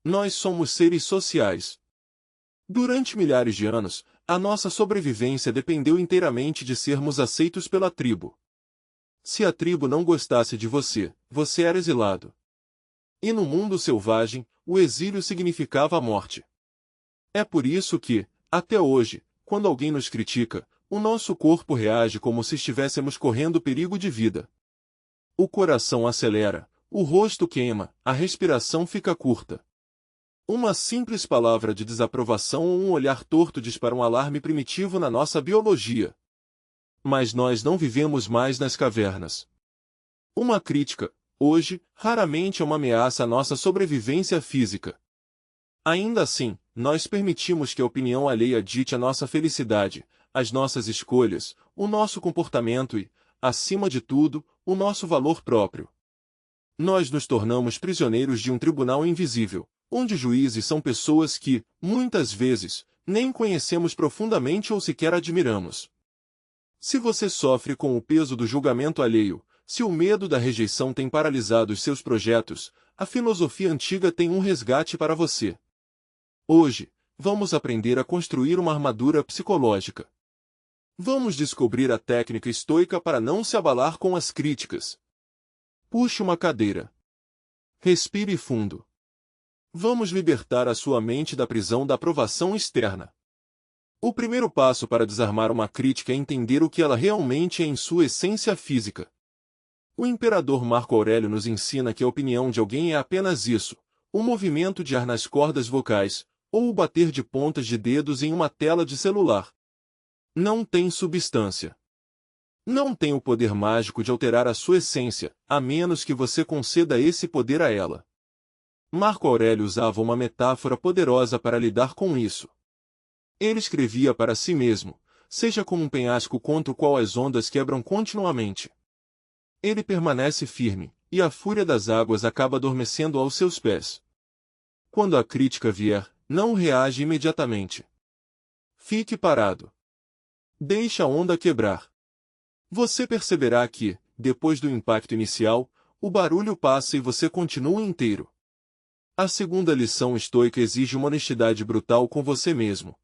Nós somos seres sociais. Durante milhares de anos, a nossa sobrevivência dependeu inteiramente de sermos aceitos pela tribo. Se a tribo não gostasse de você, você era exilado. E no mundo selvagem, o exílio significava a morte. É por isso que, até hoje, quando alguém nos critica, o nosso corpo reage como se estivéssemos correndo perigo de vida. O coração acelera, o rosto queima, a respiração fica curta. Uma simples palavra de desaprovação ou um olhar torto dispara um alarme primitivo na nossa biologia. Mas nós não vivemos mais nas cavernas. Uma crítica, hoje, raramente é uma ameaça à nossa sobrevivência física. Ainda assim, nós permitimos que a opinião alheia dite a nossa felicidade, as nossas escolhas, o nosso comportamento e, acima de tudo, o nosso valor próprio. Nós nos tornamos prisioneiros de um tribunal invisível, onde juízes são pessoas que, muitas vezes, nem conhecemos profundamente ou sequer admiramos. Se você sofre com o peso do julgamento alheio, se o medo da rejeição tem paralisado os seus projetos, a filosofia antiga tem um resgate para você. Hoje, vamos aprender a construir uma armadura psicológica. Vamos descobrir a técnica estoica para não se abalar com as críticas. Puxe uma cadeira. Respire fundo. Vamos libertar a sua mente da prisão da aprovação externa. O primeiro passo para desarmar uma crítica é entender o que ela realmente é em sua essência física. O imperador Marco Aurélio nos ensina que a opinião de alguém é apenas isso, o movimento de ar nas cordas vocais, ou o bater de pontas de dedos em uma tela de celular. Não tem substância. Não tem o poder mágico de alterar a sua essência, a menos que você conceda esse poder a ela. Marco Aurélio usava uma metáfora poderosa para lidar com isso. Ele escrevia para si mesmo, seja como um penhasco contra o qual as ondas quebram continuamente. Ele permanece firme, e a fúria das águas acaba adormecendo aos seus pés. Quando a crítica vier, não reage imediatamente. Fique parado. Deixe a onda quebrar. Você perceberá que, depois do impacto inicial, o barulho passa e você continua inteiro. A segunda lição estoica exige uma honestidade brutal com você mesmo.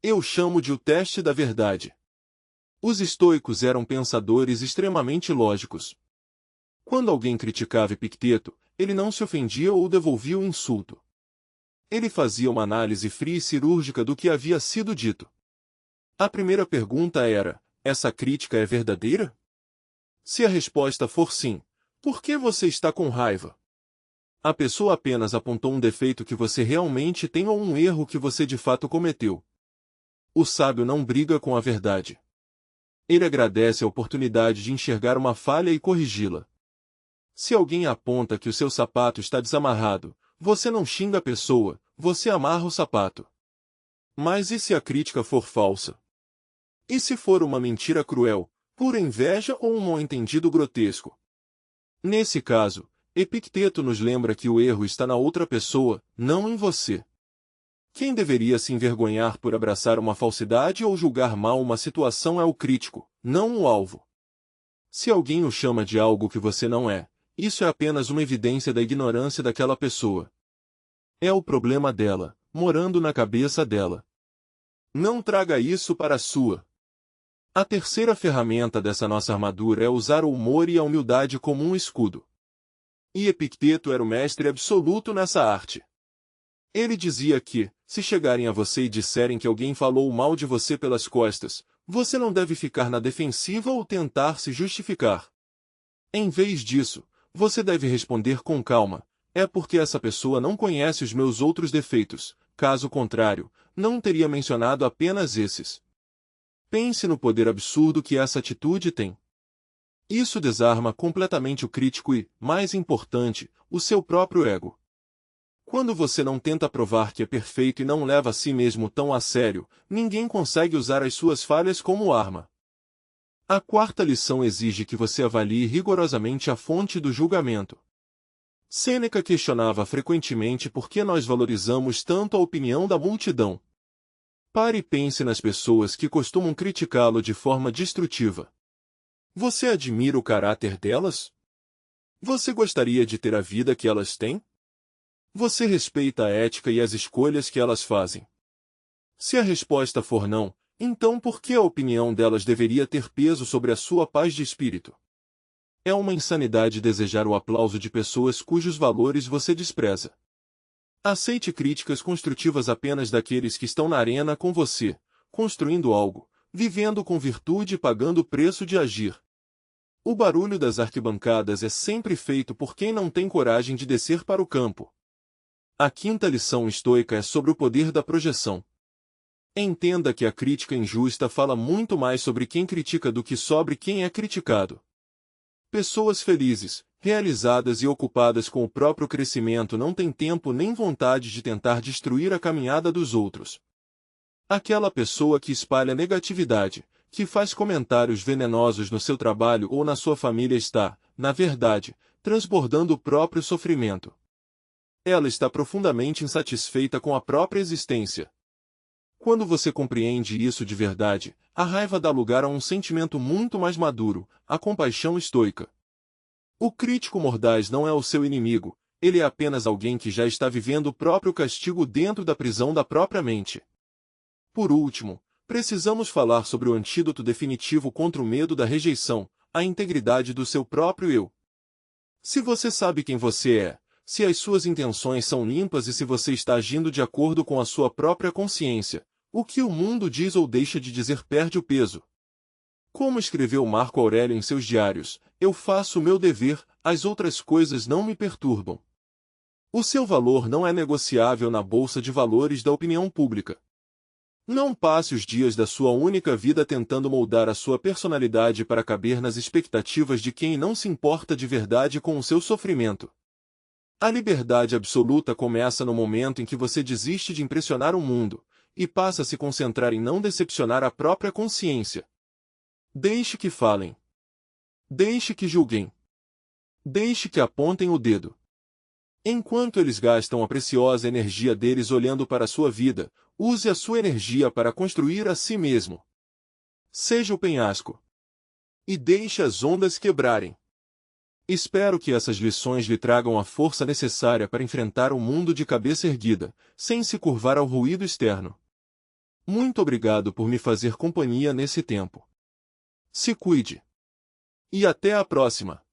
Eu chamo de o teste da verdade. Os estoicos eram pensadores extremamente lógicos. Quando alguém criticava Epicteto, ele não se ofendia ou devolvia o insulto. Ele fazia uma análise fria e cirúrgica do que havia sido dito. A primeira pergunta era: essa crítica é verdadeira? Se a resposta for sim, por que você está com raiva? A pessoa apenas apontou um defeito que você realmente tem ou um erro que você de fato cometeu. O sábio não briga com a verdade. Ele agradece a oportunidade de enxergar uma falha e corrigi-la. Se alguém aponta que o seu sapato está desamarrado, você não xinga a pessoa, você amarra o sapato. Mas e se a crítica for falsa? E se for uma mentira cruel, pura inveja ou um mal-entendido grotesco? Nesse caso, Epicteto nos lembra que o erro está na outra pessoa, não em você. Quem deveria se envergonhar por abraçar uma falsidade ou julgar mal uma situação é o crítico, não o alvo. Se alguém o chama de algo que você não é, isso é apenas uma evidência da ignorância daquela pessoa. É o problema dela, morando na cabeça dela. Não traga isso para a sua. A terceira ferramenta dessa nossa armadura é usar o humor e a humildade como um escudo. E Epicteto era o mestre absoluto nessa arte. Ele dizia que, se chegarem a você e disserem que alguém falou mal de você pelas costas, você não deve ficar na defensiva ou tentar se justificar. Em vez disso, você deve responder com calma: é porque essa pessoa não conhece os meus outros defeitos, caso contrário, não teria mencionado apenas esses. Pense no poder absurdo que essa atitude tem. Isso desarma completamente o crítico e, mais importante, o seu próprio ego. Quando você não tenta provar que é perfeito e não leva a si mesmo tão a sério, ninguém consegue usar as suas falhas como arma. A quarta lição exige que você avalie rigorosamente a fonte do julgamento. Sêneca questionava frequentemente por que nós valorizamos tanto a opinião da multidão. Pare e pense nas pessoas que costumam criticá-lo de forma destrutiva. Você admira o caráter delas? Você gostaria de ter a vida que elas têm? Você respeita a ética e as escolhas que elas fazem. Se a resposta for não, então por que a opinião delas deveria ter peso sobre a sua paz de espírito? É uma insanidade desejar o aplauso de pessoas cujos valores você despreza. Aceite críticas construtivas apenas daqueles que estão na arena com você, construindo algo, vivendo com virtude e pagando o preço de agir. O barulho das arquibancadas é sempre feito por quem não tem coragem de descer para o campo. A quinta lição estoica é sobre o poder da projeção. Entenda que a crítica injusta fala muito mais sobre quem critica do que sobre quem é criticado. Pessoas felizes, realizadas e ocupadas com o próprio crescimento não têm tempo nem vontade de tentar destruir a caminhada dos outros. Aquela pessoa que espalha negatividade, que faz comentários venenosos no seu trabalho ou na sua família está, na verdade, transbordando o próprio sofrimento. Ela está profundamente insatisfeita com a própria existência. Quando você compreende isso de verdade, a raiva dá lugar a um sentimento muito mais maduro, a compaixão estoica. O crítico mordaz não é o seu inimigo, ele é apenas alguém que já está vivendo o próprio castigo dentro da prisão da própria mente. Por último, precisamos falar sobre o antídoto definitivo contra o medo da rejeição, a integridade do seu próprio eu. Se você sabe quem você é, se as suas intenções são limpas e se você está agindo de acordo com a sua própria consciência, o que o mundo diz ou deixa de dizer perde o peso. Como escreveu Marco Aurélio em seus diários, eu faço o meu dever, as outras coisas não me perturbam. O seu valor não é negociável na bolsa de valores da opinião pública. Não passe os dias da sua única vida tentando moldar a sua personalidade para caber nas expectativas de quem não se importa de verdade com o seu sofrimento. A liberdade absoluta começa no momento em que você desiste de impressionar o mundo, e passa a se concentrar em não decepcionar a própria consciência. Deixe que falem. Deixe que julguem. Deixe que apontem o dedo. Enquanto eles gastam a preciosa energia deles olhando para a sua vida, use a sua energia para construir a si mesmo. Seja o penhasco. E deixe as ondas quebrarem. Espero que essas lições lhe tragam a força necessária para enfrentar o mundo de cabeça erguida, sem se curvar ao ruído externo. Muito obrigado por me fazer companhia nesse tempo. Se cuide. E até a próxima!